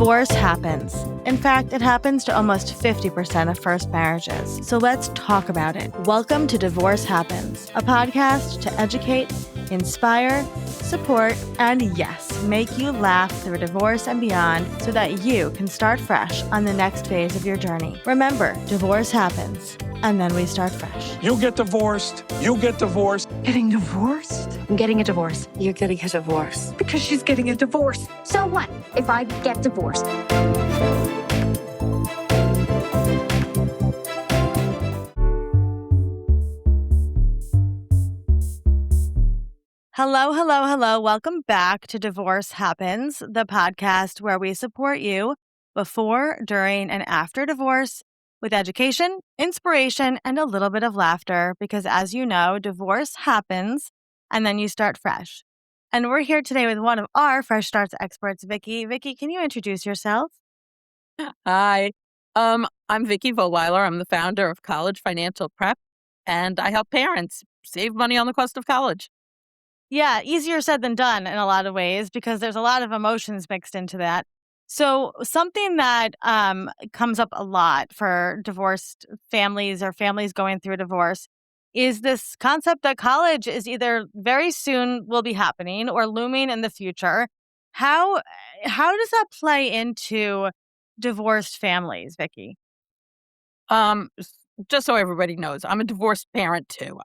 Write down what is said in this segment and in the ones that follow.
Divorce happens. In fact, it happens to almost 50% of first marriages. So let's talk about it. Welcome to Divorce Happens, a podcast to educate, inspire, support, and yes, make you laugh through divorce and beyond so that you can start fresh on the next phase of your journey. Remember, divorce happens, and then we start fresh. You get divorced. You get divorced. Getting divorced? I'm getting a divorce. You're getting a divorce. Because she's getting a divorce. So what if I get divorced? Hello, hello, hello. Welcome back to Divorce Happens, the podcast where we support you before, during, and after divorce with education, inspiration, and a little bit of laughter because, as you know, divorce happens and then you start fresh. And we're here today with one of our Fresh Starts experts, Vicki. Vicki, can you introduce yourself? Hi, I'm Vicki Vollweiler. I'm the founder of College Financial Prep, and I help parents save money on the cost of college. Yeah, easier said than done in a lot of ways because there's a lot of emotions mixed into that. So something that comes up a lot for divorced families or families going through a divorce is this concept that college is either very soon will be happening or looming in the future. How does that play into divorced families, Vicki? Just so everybody knows, I'm a divorced parent too.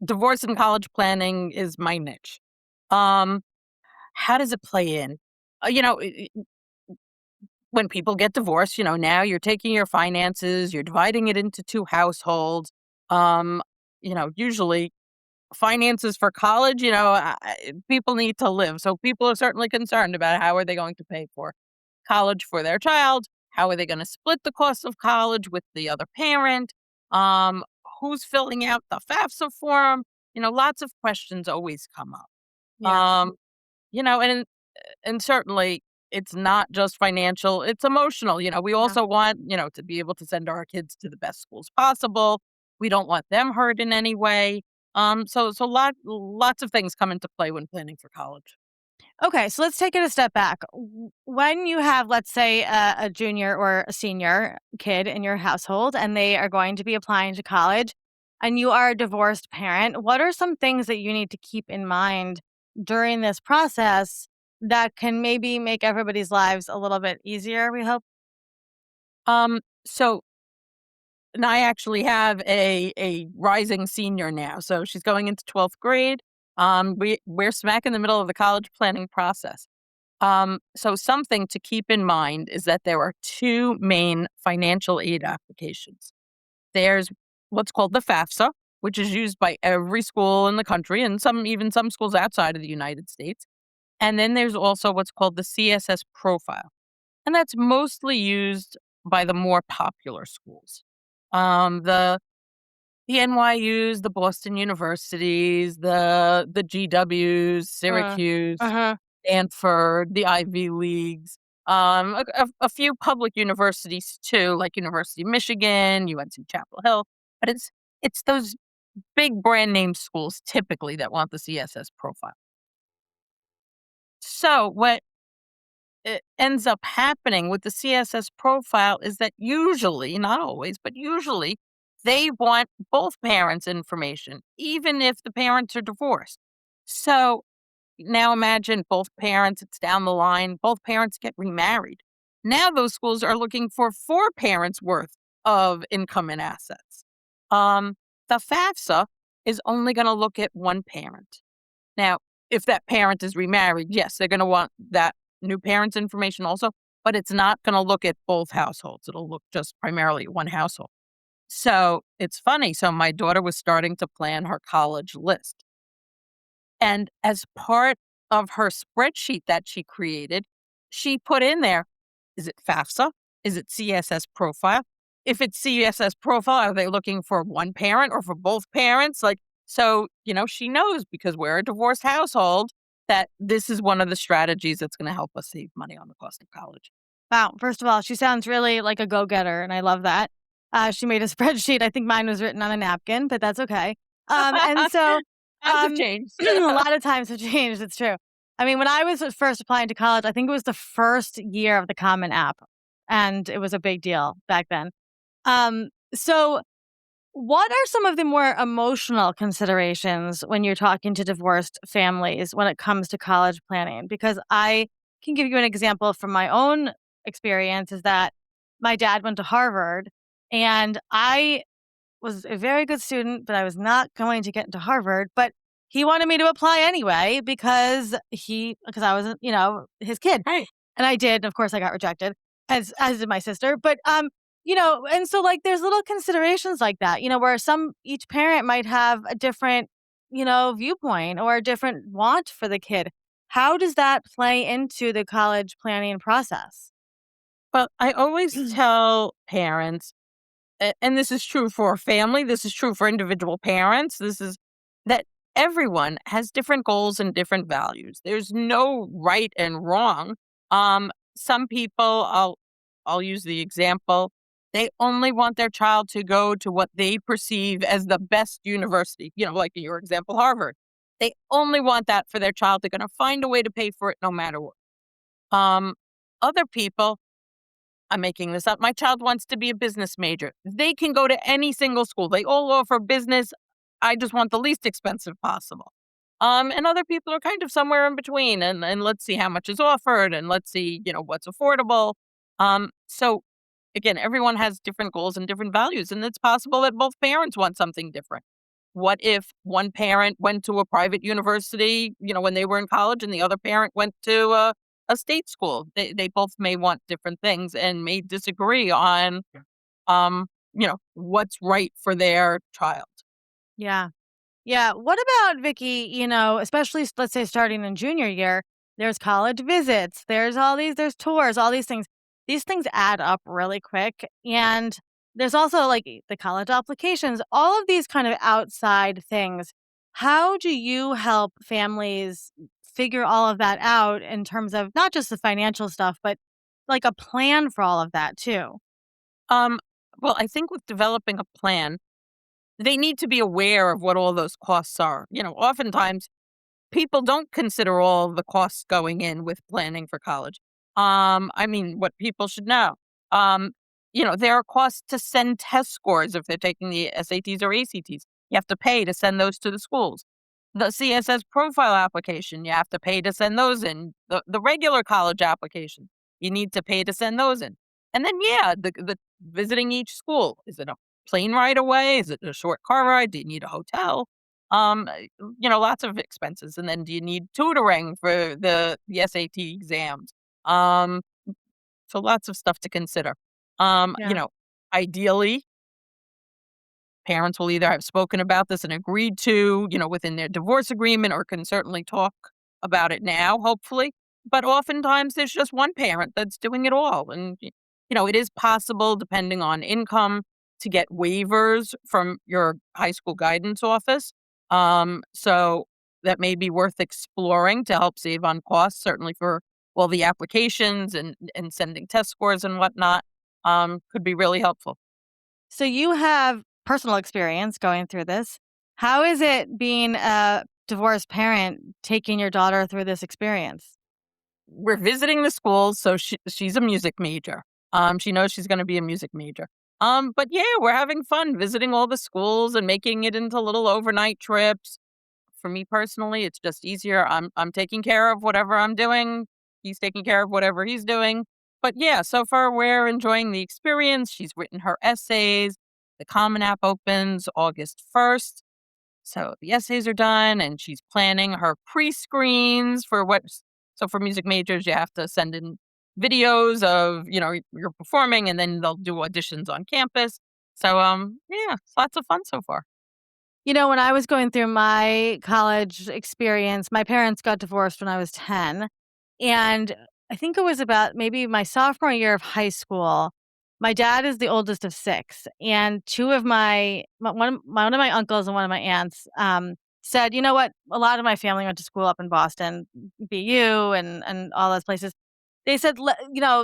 Divorce and college planning is my niche. How does it play in? When people get divorced, now you're taking your finances, you're dividing it into two households. Usually finances for college, people need to live. So people are certainly concerned about how are they going to pay for college for their child? How are they going to split the cost of college with the other parent? Who's filling out the FAFSA form? Lots of questions always come up. Yeah. And certainly it's not just financial, it's emotional. We also want, to be able to send our kids to the best schools possible. We don't want them hurt in any way. So lots of things come into play when planning for college. Okay, so let's take it a step back. When you have, let's say, a junior or a senior kid in your household and they are going to be applying to college and you are a divorced parent, what are some things that you need to keep in mind during this process that can maybe make everybody's lives a little bit easier, we hope? So and I actually have a rising senior now. So she's going into 12th grade. We're smack in the middle of the college planning process. So something to keep in mind is that there are two main financial aid applications. There's what's called the FAFSA, which is used by every school in the country and even some schools outside of the United States. And then there's also what's called the CSS Profile. And that's mostly used by the more popular schools. The NYUs, the Boston Universities, the GWs, Syracuse, Stanford, the Ivy Leagues, a few public universities too, like University of Michigan, UNC Chapel Hill. But it's those big brand name schools typically that want the CSS Profile. So what it ends up happening with the CSS Profile is that usually, not always, but usually they want both parents' information, even if the parents are divorced. So now imagine both parents, it's down the line, both parents get remarried. Now those schools are looking for 4 parents worth of income and assets. The FAFSA is only going to look at one parent. Now, if that parent is remarried, yes, they're going to want that new parent's information also, but it's not going to look at both households. It'll look just primarily at one household. So it's funny. So my daughter was starting to plan her college list. And as part of her spreadsheet that she created, she put in there, is it FAFSA? Is it CSS Profile? If it's CSS Profile, are they looking for one parent or for both parents? So, she knows because we're a divorced household that this is one of the strategies that's going to help us save money on the cost of college. Wow. First of all, she sounds really like a go-getter, and I love that. She made a spreadsheet. I think mine was written on a napkin, but that's okay. And so Times have changed. a lot of times have changed. It's true. I mean, when I was first applying to college, I think it was the first year of the Common App, and it was a big deal back then. So what are some of the more emotional considerations when you're talking to divorced families when it comes to college planning? Because I can give you an example from my own experience is that my dad went to Harvard and I was a very good student, but I was not going to get into Harvard. But he wanted me to apply anyway because I was, his kid. Hey, And I did. And of course I got rejected, as did my sister. But and so like there's little considerations like that, where each parent might have a different, viewpoint or a different want for the kid. How does that play into the college planning process? well, I always tell parents, and this is true for a family, this is true for individual parents, this is that everyone has different goals and different values. There's no right and wrong. Some people, I'll use the example, they only want their child to go to what they perceive as the best university, like in your example, Harvard. They only want that for their child. They're going to find a way to pay for it no matter what. Other people, I'm making this up. My child wants to be a business major. They can go to any single school. They all offer business. I just want the least expensive possible. And other people are kind of somewhere in between. And let's see how much is offered, and let's see, what's affordable. So again, everyone has different goals and different values, and it's possible that both parents want something different. What if one parent went to a private university, when they were in college, and the other parent went to a state school? They both may want different things and may disagree on, what's right for their child. Yeah. Yeah. What about Vicky, especially let's say starting in junior year, there's college visits, there's tours, all these things. These things add up really quick. And there's also like the college applications, all of these kind of outside things. How do you help families figure all of that out in terms of not just the financial stuff, but like a plan for all of that too? Um, well, I think with developing a plan, they need to be aware of what all those costs are. Oftentimes people don't consider all the costs going in with planning for college. I mean, what people should know. Um, there are costs to send test scores if they're taking the SATs or ACTs. You have to pay to send those to the schools. The CSS profile application, you have to pay to send those in. The regular college application, you need to pay to send those in. And then, yeah, the visiting each school. Is it a plane ride away? Is it a short car ride? Do you need a hotel? Lots of expenses. And then do you need tutoring for the SAT exams? Um, so lots of stuff to consider. Yeah. Ideally, parents will either have spoken about this and agreed to, within their divorce agreement, or can certainly talk about it now, hopefully. But oftentimes there's just one parent that's doing it all. And, it is possible, depending on income, to get waivers from your high school guidance office. So that may be worth exploring to help save on costs, certainly for all the applications and sending test scores and whatnot. Could be really helpful. So you have personal experience going through this. How is it being a divorced parent taking your daughter through this experience? We're visiting the schools, so she's a music major. She knows she's going to be a music major. But yeah, we're having fun visiting all the schools and making it into little overnight trips. For me personally, it's just easier. I'm taking care of whatever I'm doing. He's taking care of whatever he's doing. But yeah, so far we're enjoying the experience. She's written her essays. The Common App opens August 1st. So the essays are done, and she's planning her pre-screens for what. So for music majors, you have to send in videos of, you're performing, and then they'll do auditions on campus. So, yeah, it's lots of fun so far. When I was going through my college experience, my parents got divorced when I was 10. And I think it was about maybe my sophomore year of high school. My dad is the oldest of six. And one of my uncles and one of my aunts said, you know what? A lot of my family went to school up in Boston, BU and all those places. They said,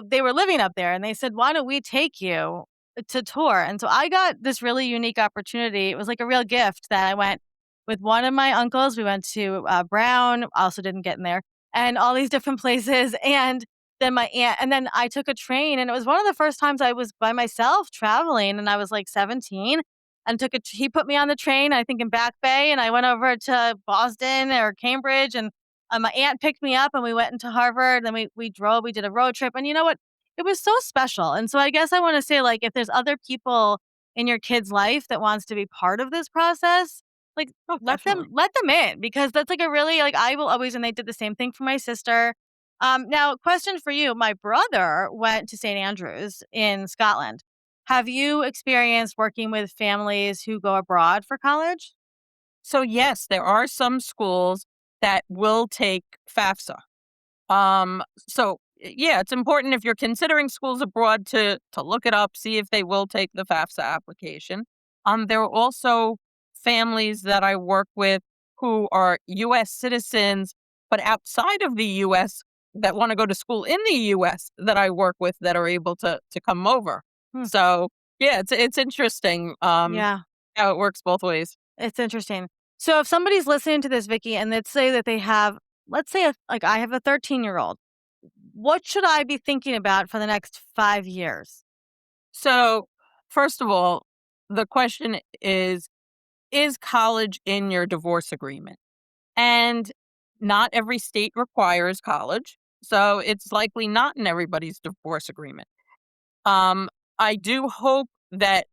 they were living up there and they said, why don't we take you to tour? And so I got this really unique opportunity. It was like a real gift that I went with one of my uncles. We went to Brown, also didn't get in there. and all these different places. And then my aunt, and then I took a train, and it was one of the first times I was by myself traveling, and I was like 17, and he put me on the train, I think in Back Bay, and I went over to Boston or Cambridge, and my aunt picked me up, and we went into Harvard, and we drove, we did a road trip, and you know what? It was so special. And so I guess I want to say, like, if there's other people in your kid's life that wants to be part of this process, like, Oh, definitely. let them in, because that's like a really, like, I will always, and they did the same thing for my sister. Now, question for you. My brother went to St. Andrews in Scotland. Have you experienced working with families who go abroad for college? So yes, there are some schools that will take FAFSA. Yeah, it's important if you're considering schools abroad to look it up, see if they will take the FAFSA application. There are also families that I work with who are U.S. citizens, but outside of the U.S. that want to go to school in the U.S. that I work with that are able to come over. Hmm. So yeah, it's interesting Yeah, how it works both ways. it's interesting. So if somebody's listening to this, Vicky, and let's say that they have, let's say, like I have a 13-year-old, what should I be thinking about for the next 5 years? So first of all, the question is college in your divorce agreement? And not every state requires college, so it's likely not in everybody's divorce agreement. Um, I do hope that,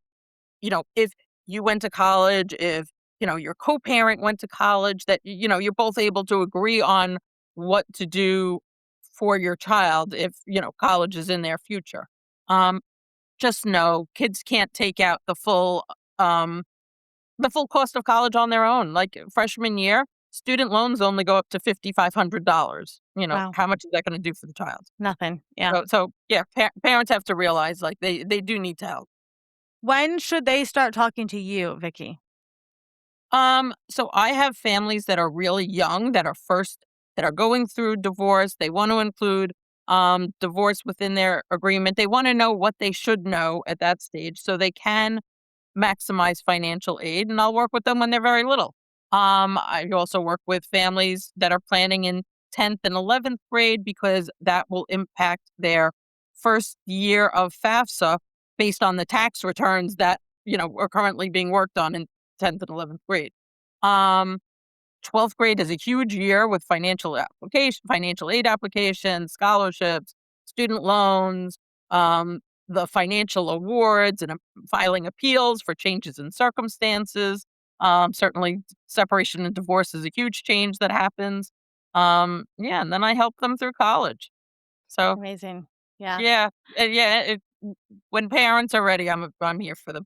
if you went to college, if, your co-parent went to college, that, you're both able to agree on what to do for your child if, college is in their future. Um, just know kids can't take out the full cost of college on their own. Like freshman year, student loans only go up to $5,500. Wow, How much is that going to do for the child? nothing. Yeah. So yeah, parents have to realize like they do need to help. When should they start talking to you, Vicky? So I have families that are really young that are going through divorce. They want to include divorce within their agreement. They want to know what they should know at that stage so they can maximize financial aid, and I'll work with them when they're very little. I also work with families that are planning in 10th and 11th grade because that will impact their first year of FAFSA based on the tax returns that, are currently being worked on in 10th and 11th grade. Um, 12th grade is a huge year with financial aid applications, scholarships, student loans, the financial awards, and filing appeals for changes in circumstances. Certainly, separation and divorce is a huge change that happens. Yeah, and then I help them through college. So Amazing. Yeah. yeah, yeah. When parents are ready, I'm here for them.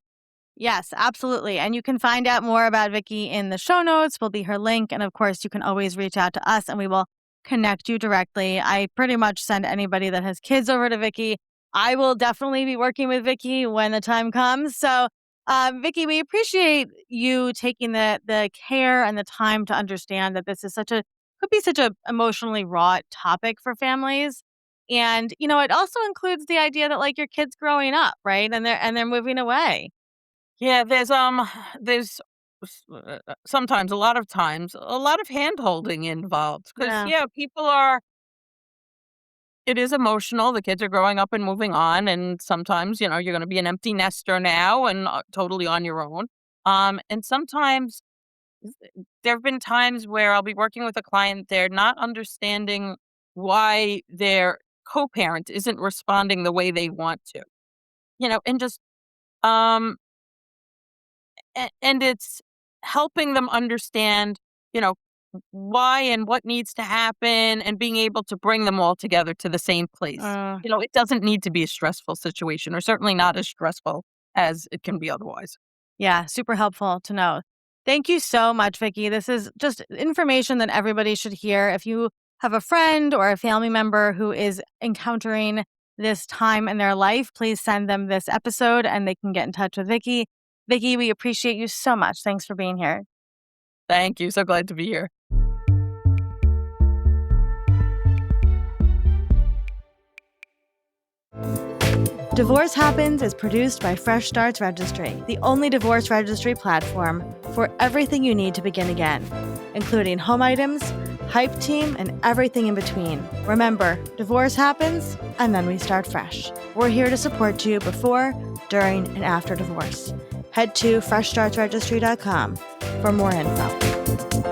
Yes, absolutely. And you can find out more about Vicky in the show notes. Will be her link. And of course, you can always reach out to us and we will connect you directly. I pretty much send anybody that has kids over to Vicky. I will definitely be working with Vicky when the time comes. So, Vicky, we appreciate you taking the care and the time to understand that this is could be such a emotionally raw topic for families. And, it also includes the idea that like your kid's growing up, right? And they're moving away. Yeah, there's sometimes, a lot of times, a lot of hand holding involved because Yeah. yeah, it is emotional. The kids are growing up and moving on, and sometimes you're going to be an empty nester now and totally on your own. And sometimes there have been times where I'll be working with a client, they're not understanding why their co-parent isn't responding the way they want to, and just um and it's helping them understand, you know, why and what needs to happen and being able to bring them all together to the same place. Uh, It doesn't need to be a stressful situation or certainly not as stressful as it can be otherwise. yeah, super helpful to know. Thank you so much, Vicky. This is just information that everybody should hear. If you have a friend or a family member who is encountering this time in their life, please send them this episode and they can get in touch with Vicky. Vicky, we appreciate you so much. Thanks for being here. Thank you. So glad to be here. Divorce Happens is produced by Fresh Starts Registry, the only divorce registry platform for everything you need to begin again, including home items, hype team, and everything in between. Remember, divorce happens, and then we start fresh. We're here to support you before, during, and after divorce. Head to freshstartsregistry.com for more info.